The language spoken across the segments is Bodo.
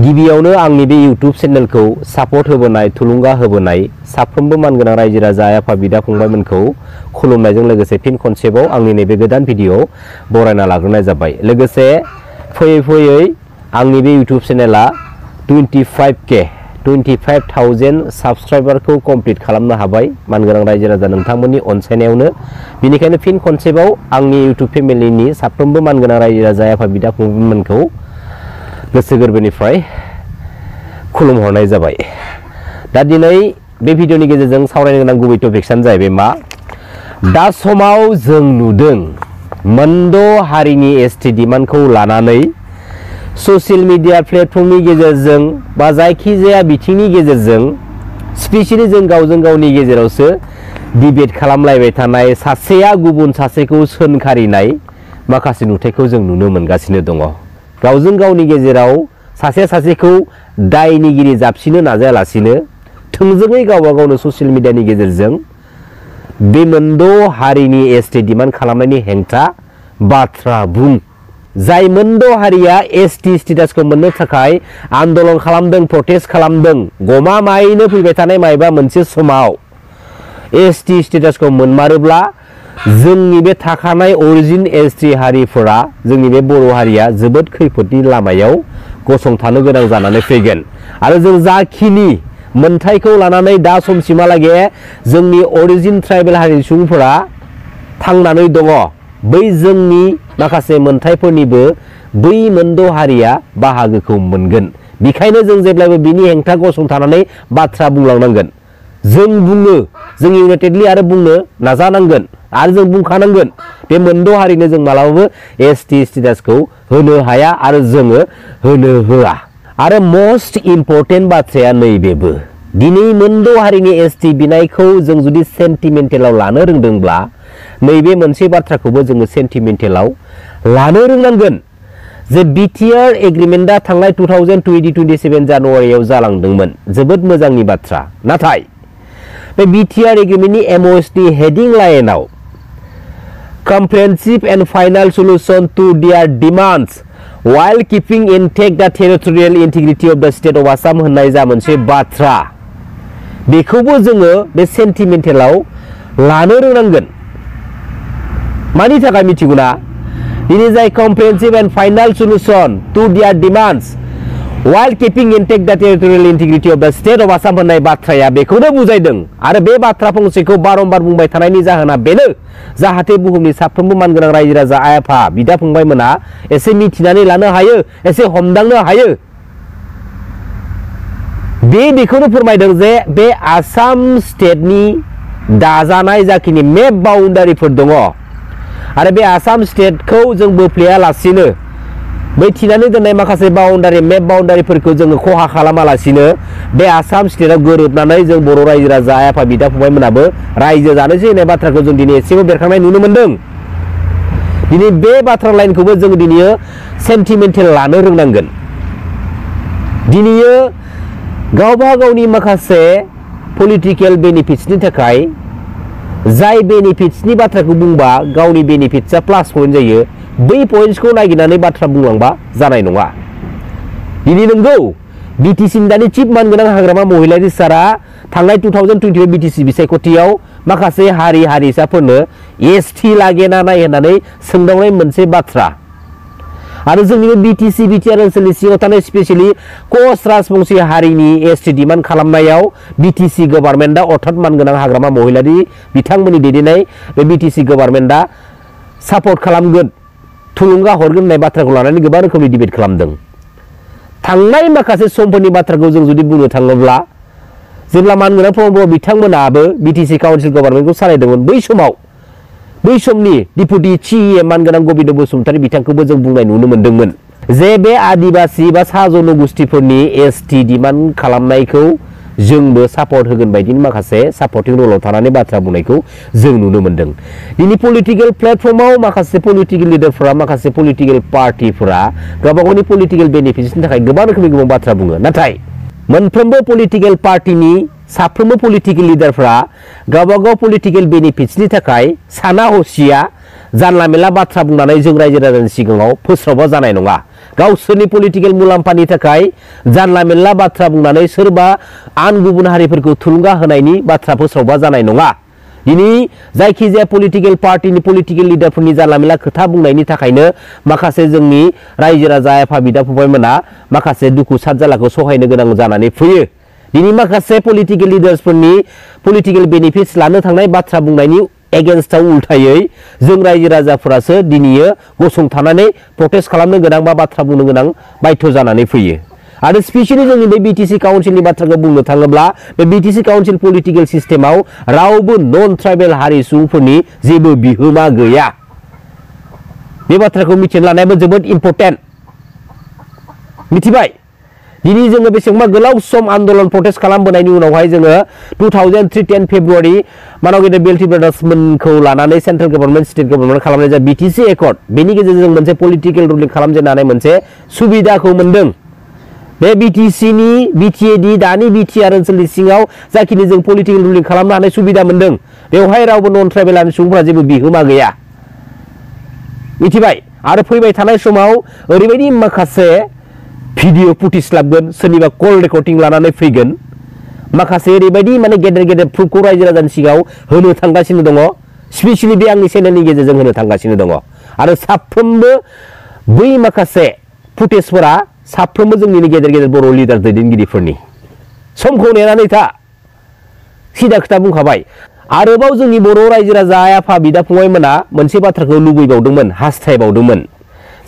गिबियावनो आंनि बे YouTube चेनेलखौ सापर्ट होबोनाय थुलुंगा होबोनाय साफ्रोमबो मानगोनां रायजो राजा आफा बिदा फंबायमोनखौ खुलुमनायजों लोगोसे फिन खनसेबाव आंनि नैबे गोदान भिडिअ बरायना लाग्रोनाय जाबाय। लोगोसे फैयै फैयै आंनि बे YouTube चेनेला 25,000 साबस्क्राइबारखौ कमप्लिट खालामनो हाबाय मानगोनां रायजो राजा नोंथांमोननि अनसायनायावनो। बेनिखायनो फिन खनसेबाव आंनि YouTube फेमिलिनि साफ्रोमबो मानगोनां रायजो राजा आफा बिदा फंबायमोनखौ गोसो गोरबोनिफ्राय खुलुमहरनाय जाबाय। दा दिनै बे भिडिअनि गेजेरजों सावरायनो गोनां गुबै टपिक्सआनो जाहैबाय मा? दा समाव जों नुदों मोनद' हारिनि एसटि डिमान्डखौ लानानै ससियेल मिडिया प्लेटफर्मनि गेजेरजों बा जायखिजाया बिथिंनि गेजेरजों स्पेसियली जों गावजों गावनि गेजेरावसो डिबेट खालामलायबाय थानाय, सासेया गुबुन सासेखौ सोंखारिनाय माखासे नुथायखौ जों नुनो मोनगासिनो दङ। गावजों गावनि गेजेराव सासे सासेखौ दायनिगिरि जाबसिनो नाजायालासिनो थोंजोङै गावबा गावनो ससियेल मिडियानि गेजेरजों बे मोनद' हारिनि एसटि डिमान्ड खालामनायनि हेंथा बाथ्रा बुं। जाय मोनद' हारिया एसटि स्टेटासखौ मोननो थाखाय आन्दोलन खालामदों, प्रटेस्ट खालामदों, गमामायैनो फैबाय थानाय मायबा मोनसे समाव एसटि स्टेटासखौ मोनमारोब्ला जोंनि बे थाखानाय अरिजिन एसटि हारिफोरा, जोंनि बे बर' हारिया जोबोद खैफोदनि लामायाव गसंथानो गोनां जानानै फैगोन। आरो जों जाखिनि मोनथायखौ लानानै दा समसिमहालागै जोंनि अरिजिन ट्राइबेल हारिनि सुबुंफोरा थांनानै दङ, बै जोंनि माखासे मोनथायफोरनिबो बै मोनद' हारिया बाहागोखौ मोनगोन। बेखायनो जों जेब्लाबो बिनि हेंथा गसंथानानै बाथ्रा बुंलांनांगोन। जों बुङो, जों इउनाइटेडलि आरो बुंनो नाजानांगोन आरो जों बुंखानांगोन बे मोनद' हारिनो जों मालाबाबो एसटि स्टेटासखौ होनो हाया आरो जोङो होनो होआ। आरो मस्ट इम्पर्टेन्ट बाथ्राया नैबेबो, दिनै मोनद' हारिनि एसटि बिनायखौ जों जुदि सेन्टिमेन्टेलाव लानो रोंदोंब्ला नैबे मोनसे बाथ्राखौबो जोङो सेन्टिमेन्टेलाव लानो रोंनांगोन जे बिटिआर एग्रिमेन्टआ थांनाय 2027 जानुवारियाव जालांदोंमोन, जोबोद मोजांनि बाथ्रा। नाथाय बे बिटिआर एग्रिमेन्टनि एमओएसनि हेडिं लाइनाव comprehensive and final solution to their demands while keeping intact the territorial integrity of the state of Assam होननाय जा मोनसे बाथ्रा, बेखौबो जोङो बे सेन्टिमेन्टेलाव लानो रोंनांगोन। मानि थाखाय मिथिगौना? दिनै जाय comprehensive and final solution to their demands while keeping intact the territorial integrity of the state of Assam होननाय बाथ्राया बेखौनो बुजायदों। आरो बे बाथ्रा फंसेखौ बारंबार बुंबाय थानायनि जाहोना बेनो, जाहाथे बुहुमनि साफ्रोमबो मानगोनां रायजो राजा आफा बिदा फंबायमोना एसे मिथिनानै लानो हायो, एसे हमदांनो हायो। बेखौनो फोरमायदों जे बे आसाम स्टेटनि दाजानाय जाखिनि मेप बाउन्डारिफोर दङ आरो बे आसाम स्टेटखौ जों बोफ्लेयालासिनो बै थिनानै दोननाय माखासे बाउन्डारि, मेप बाउन्डारिफोरखौ जोङो खहा खालामालासिनो बे आसाम स्टेटआव गोरोबनानै जों बर' रायजो राजा आफा बिदा फंबायमोनाबो रायजो जानोसै होननाय बाथ्राखौ जों दिनै एसेबो बेरखांनाय नुनो मोनदों। दिनै बे बाथ्रा लाइनखौबो जों दिनै सेन्टिमेन्टेल लानो रोंनांगोन। दिनै गावबा गावनि माखासे पलिटिकेल बेनिफिट्सनि थाखाय जाय बेनिफिट्सनि बाथ्राखौ बुंबा गावनि बेनिफिट्सआ प्लास पइन्ट जायो, बै पइन्ट्सखौ नागिरनानै बाथ्रा बुंलांबा जानाय नङा। दिनै नंगौ बिटिसिनि दानि चिफ मानगोनां हाग्रामा महिलारी सारा थांनाय 2025 बिटिसि बिसायख'थियाव माखासे हारि हारिसाफोरनो एसटि लागेना नाय होननानै सोंदावनाय मोनसे बाथ्रा। आरो जोंनि बिटिसि बिटिआर ओनसोलनि सिङाव थानाय स्पेसियेलि कस राजबंसि हारिनि एसटि डिमान्ड खालामनायाव बिटिसि गभर्नमेन्टआ अर्थात मानगोनां हाग्रामा महिलारी बिथांमोननि दैदेननाय बे बिटिसि गभर्नमेन्टआ सापर्ट खालामगोन, थुलुंगा हरगोन होननाय बाथ्राखौ लानानै गोबां रोखोमनि डिबेट खालामदों। थांनाय माखासे समफोरनि बाथ्राखौ जों जुदि बुंनो थाङोब्ला जेब्ला मानगोनां प्रमद बर' बिथांमोनाबो बिटिसि काउन्सिल गभर्नमेन्टखौ सालायदोंमोन, बै समनि डिपुटि चिएम मानगोनां गबिन्द बसुमतारी बिथांखौबो जों बुंनाय नुनो मोनदोंमोन जे बे आदिबासि बा सा जनगोष्ठीफोरनि एसटि डिमान्ड खालामनायखौ जोंबो सापर्ट होगोन बायदिनि माखासे सापर्टिं रलाव थानानै बाथ्रा बुंनायखौ जों नुनो मोनदों। दिनै पलिटिकेल प्लेटफर्माव माखासे पलिटिकेल लिडारफोरा, माखासे पलिटिकेल पार्टिफोरा गावबा गावनि पलिटिकेल बेनिफिट्सनि थाखाय गोबां रोखोमनि गोबां बाथ्रा बुङो। नाथाय मोनफ्रोमबो पलिटिकेल पार्टिनि साफ्रोमबो पलिटिकेल लिडारफोरा गावबा गाव पलिटिकेल बेनिफिट्सनि थाखाय साना हसिया जानला मेला बाथ्रा बुंनानै जों रायजो राजानि सिगाङाव फोस्रावबा जानाय नङा। गावसोरनि पलिटिकल मुलाम्फानि थाखाय जानला मेनला बाथ्रा बुंनानै सोरबा आन गुबुन हारिफोरखौ थुलुंगा होनायनि बाथ्रा फोसावबा जानाय नङा। दिनै जायखिजाया पलिटिकल पार्टिनि पलिटिकल लिडारफोरनि जानला मेनला खोथा बुंनायनि थाखायनो माखासे जोंनि रायजो राजा आफा बिदा फंबायमोना माखासे दुखु सात जालाखौ सहायनो गोनां जानानै फैयो। दिनै माखासे पलिटिकल लिडार्सफोरनि पलिटिकल बेनिफिट्स लानो थांनाय बाथ्रा बुंनायनि एगेन्स्टआव उल्थायै जों रायजो राजाफोरासो दिनैयो गसंथानानै प्रटेस्ट खालामनो गोनां बा बाथ्रा बुंनो गोनां बाध्य जानानै फैयो। आरो स्पेशली जोंनि बे बिटिसि काउन्सिलनि बाथ्राखौ बुंनो थाङोब्ला बे बिटिसि काउन्सिल पलिटिकल सिस्टेमाव रावबो नन ट्राइबेल हारि सुबुंफोरनि जेबो बिहोमा गैया। बे बाथ्राखौ मिथिना लानायाबो जोबोद इम्पर्टेन्ट। मिथिबाय? दिनै जोङो बेसेबांबा गोलाव सम आन्दोलन प्रटेस्ट खालामबोनायनि उनावहाय जोङो 2003 10 फेब्रुवारि मानाव गेदेर बेल्टि ब्रादार्समोनखौ लानानै सेन्ट्रेल गभर्नमेन्ट स्टेट गभर्नमेन्ट खालामनाय जा बिटिसि एकर्ड बेनि गेजेरजों मोनसे पलिटिकल रुलिं खालामजेननानै मोनसे सुबिदाखौ मोनदों। बे बिटिसिनि बिटिएडि दानि बिटिआर ओनसोलनि सिङाव जाखिनि जों पलिटिकल रुलिं खालामनो हानाय सुबिदा मोनदों बेवहाय रावबो नन ट्राइबेल हारिनि सुबुंफोरा जेबो बिहोमा गैया। मिथिबाय? आरो फैबाय थानाय समाव ओरैबायदि माखासे भिडिअ फुटेज लाबगोन, सोरनिबा कल रेकर्डिं लानानै फैगोन, माखासे ओरैबायदि माने गेदेर गेदेर प्रुफखौ रायजो राजानि सिगाङाव होनो थांगासिनो दङ। स्पेशली बे आंनि चेनेलनि गेजेरजों होनो थांगासिनो दङ। आरो साफ्रोमबो बै माखासे फुटेजफोरा साफ्रोमबो जोंनि गेदेर गेदेर बर' लिडार दैदेनगिरिफोरनि। समखौ नेनानै था, सिदा खोथा बुंखाबाय। आरोबाव जोंनि बर' रायजो राजा आफा बिदा फंबायमोना मोनसे बाथ्राखौ लुबैबावदोंमोन, हास्थायबावदोंमोन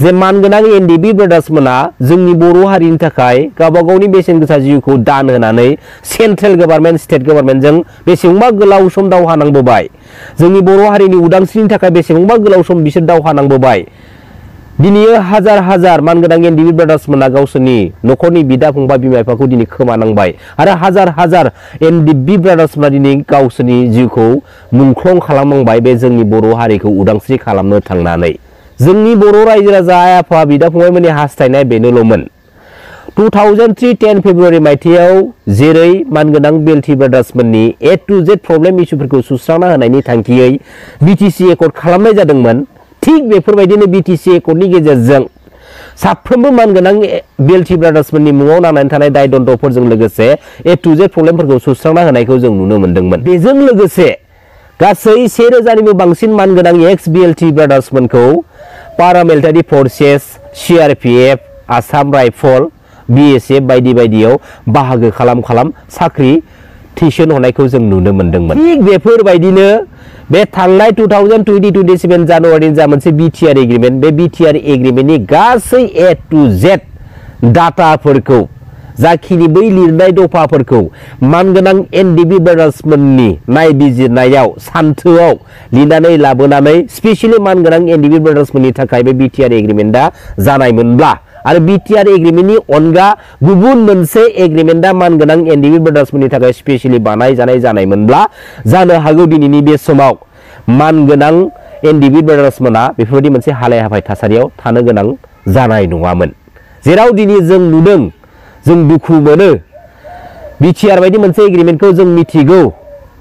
जे मानगोनां एनडिएफबि ब्रादार्समोना जोंनि बर' हारिनि थाखाय गावबा गावनि बेसेन गोसा जिउखौ दान होनानै सेन्ट्रेल गभर्नमेन्ट स्टेट गभर्नमेन्टजों बेसेबांबा गोलाव सम दावहा नांबोबाय। जोंनि बर' हारिनि उदांस्रिनि थाखाय बेसेबांबा गोलाव सम बिसोर दावहा नांबोबाय। दिनै हाजार हाजार मानगोनां एनडिएफबि ब्रादार्समोना गावसोरनि न'खरनि बिदा फंबाय बिमा बिफाखौ दिनै खोमानांबाय। आरो हाजार हाजार एनडिएफबि ब्रादार्समोना दिनै गावसोरनि जिउखौ मुंख्लं खालामनांबाय बे जोंनि बर' हारिखौ उदांस्रि खालामनो थांनानै। जोंनि बर' रायजो राजा आफा बिदा फंबायमोननि हास्थायनाया बेनोल'मोन। 2003 10 फेब्रुवारि मायथाइयाव जेरै मानगोनां बेल्टि ब्रादार्समोननि ए टु जेड प्रब्लेम इस्युफोरखौ सुस्रांना होनायनि थांखियै बिटिसि एकर्ड खालामनाय जादोंमोन, थिग बेफोरबायदिनो बिटिसि एकर्डनि गेजेरजों साफ्रोमबो मानगोनां बेल्टि ब्रादार्समोननि मुङाव नांनानै थानाय दाय दन्द'फोरजों लोगोसे ए टु जेड प्रब्लेमफोरखौ सुस्रांना होनायखौ जों नुनो मोन्दोंमोन। बेजों लोगोसे गासै 1000निबो बांसिन मानगोनां एक्स बिएलटि ब्रादार्समोनखौ पारामिलिटारि फर्सेस, सिआरपिएफ, आसाम राइफल, बिएसएफ बायदि बायदियाव बाहागो खालाम साख्रि थिसनहरनायखौ जों नुनो मोन्दोंमोन। थिग बेफोरबायदिनो बे थांनाय 2020-27 जानुवारिनि जा मोनसे बिटिआर एग्रिमेन्ट, बे बिटिआर एग्रिमेन्टनि गासै ए टु जेड डाटाफोरखौ जाखिनि बै लिरनाय दफाफोरखौ मानगोनां एनडिएफबि ब्रादार्समोननि नायबिजिरनायाव सान्थौआव लिरनानै लाबोनानै स्पेशली मानगोनां एनडिएफबि ब्रादार्समोननि थाखाय बे बिटिआर एग्रिमेन्टआ जानायमोनब्ला आरो बिटिआर एग्रिमेन्टनि अनगा गुबुन मोनसे एग्रिमेन्टआ मानगोनां एनडिएफबि ब्रादार्समोननि थाखाय स्पेशली जानायमोनब्ला जानो हागौ दिनैनि बे समाव मानगोनां एनडिएफबि ब्रादार्समोना बेफोरबायदि मोनसे हालाय हाफाय थासारियाव थानो गोनां जानाय नङामोन। जेराव दिनै जों नुदों, जों दुखु मोनो। बिटिआर बायदि मोनसे एग्रिमेन्टखौ जों मिथिगौ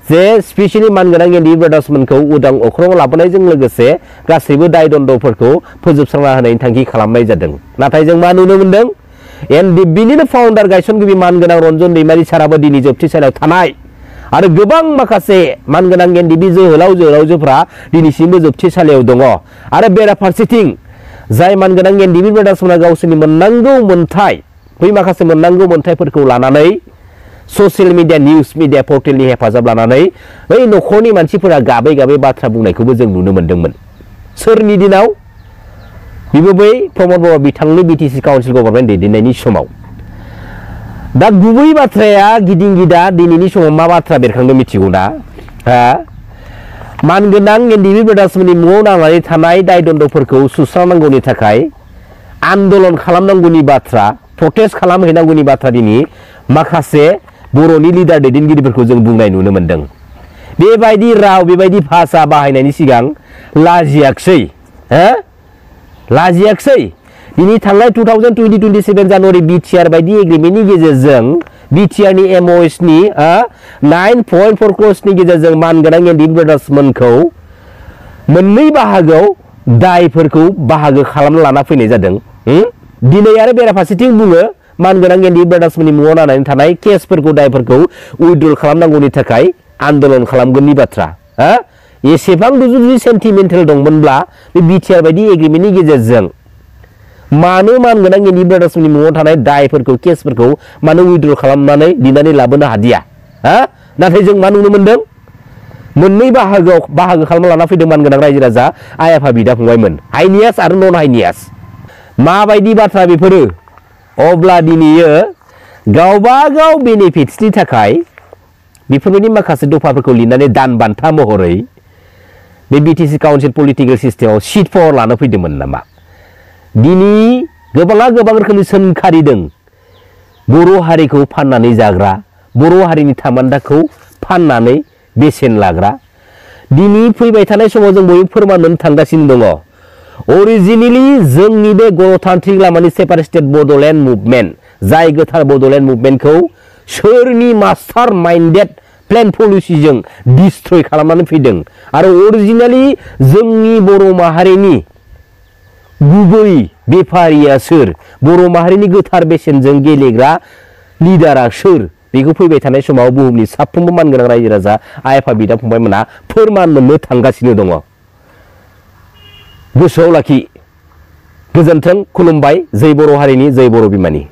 जे स्पेशली मानगोनां एनडिएफबि ब्रादार्समोनखौ उदां अख्राङाव लाबोनायजों लोगोसे गासैबो दाय दन्द'फोरखौ फोजोबस्रांना होनायनि थांखि खालामनाय जादों। नाथाय जों मा नुनो मोन्दों? एनडिएफबिनिनो फाउन्डार गायसनगिरि मानगोनां रन्जन दैमारि साराबो दिनै जोबथेसालियाव थानाय आरो गोबां माखासे मानगोनां एनडिएफबि जोहोलावजोफ्रा दिनैसिमबो जोबथेसालियाव दङ। आरो बेराफारसेथिं जाय मानगोनां एनडिएफबि ब्रादार्समोना गावसोरनि मोननांगौ मोन्थाय, बै माखासे मोननांगौ मोन्थायफोरखौ लानानै ससियेल मिडिया, निउस मिडिया पर्टेलनि हेफाजाब लानानै बै न'खरनि मानसिफोरा गाबै गाबै बाथ्रा बुंनायखौबो जों नुनो मोन्दोंमोन। सोरनि दिनाव? बेबो बै प्रमद बर' बिथांनि बिटिसि काउन्सिल गभर्नमेन्ट दैदेननायनि समाव। दा गुबै बाथ्राया गिदिं गिदा दिनैनि समाव मा बाथ्रा बेरखांदों मिथिगौ ना? मानगोनां एनडिएफबि ब्रादार्समोननि मुङाव नांनानै थानाय दाय दन्द'फोरखौ सुस्रांनांगौनि थाखाय आन्दोलन खालामनांगौनि बाथ्रा, प्रटेस्ट खालामहैनांगौनि बाथ्रा दिनै माखासे बर'नि लिडार दैदेनगिरिफोरखौ जों बुंनाय नुनो मोन्दों। बेबायदि राव, बेबायदि भाषा बाहायनायनि सिगां लाजियाखसै, लाजियाखसै। दिनै थांनाय 2020-27 जानुवारि बिटिआर बायदि एग्रिमेन्टनि गेजेरजों बिटिआरनि एमअएसनि 9.4 क्र'र्सनि गेजेरजों मानगोनां एनडिएफबि ब्रादार्समोनखौ मोननै बाहागोआव दायफोरखौ बाहागो खालामना लाना फैनाय जादों। दिनै आरो बेराफारसेथिं बुङो मानगोनां एनडि ब्रादार्सफोरनि मुङाव नांनानै थानाय केसफोरखौ दायफोरखौ उइथड्र खालामनांगौनि थाखाय आन्दोलन खालामगोननि बाथ्रा हा एसेबां जुदि सेन्टिमेन्टेल दंमोनब्ला बे बिटिआर बायदि एग्रिमेन्टनि गेजेरजों मानो मानगोनां एनडि ब्रादार्सफोरनि मुङाव थानाय दायफोरखौ केसफोरखौ मानो उइथड्र खालामनानै दिनानै लाबोनो हादिया हा नाथाय जों मा नुनो मोनदों मोननै बाहागो खालामना लाना फैदों मानगोनां रायजो राजा आइ आफा बिदा फंबायमोन हाइनियास आरो नन हाइनियास माबायदि बाथ्रा बेफोरो अब्ला दिनैयो गावबा गाव बेनिफिट्सनि थाखाय बेफोरबायदि माखासे दफाफोरखौ लिरनानै दान बान्था महरै बे बिटिसि काउन्सिल पलिटिकेल सिस्टेमाव सिट पावार लानो फैदोंमोन नामा दिनै गोबां रोखोमनि सोंखारिदों बर' हारिखौ फाननानै जाग्रा बर' हारिनि थामोन्दाखौ फाननानै बेसेन लाग्रा दिनै फैबाय थानाय समाव जों बयबो फोरमान मोननो थांगासिनो दङ अरिजिनेलि जोंनि बे गणतान्त्रिक लामानि सेपारेटेड बड'लेण्ड मुभमेन्ट जाय गोथार बड'लेण्ड मुभमेन्टखौ सोरनि मास्टार माइन्डेड प्लेन पलिसिजों डिस्ट्रय खालामनानै फैदों आरो अरिजिनेलि जोंनि बर' माहारिनि गुबै बेफारिया सोर बर' माहारिनि गोथार बेसेनजों गेलेग्रा लिडारा सोर बेखौ फैबाय थानाय समाव बुहुमनि साफ्रोमबो मानगोनां रायजो राजा आइ आफा बिदा फंबायमोना फोरमान मोननो थांगासिनो दङ गोसोआव लाखि गोजोन्थों खुलुमबाय जै बर' हारिनि जै बर' बिमानि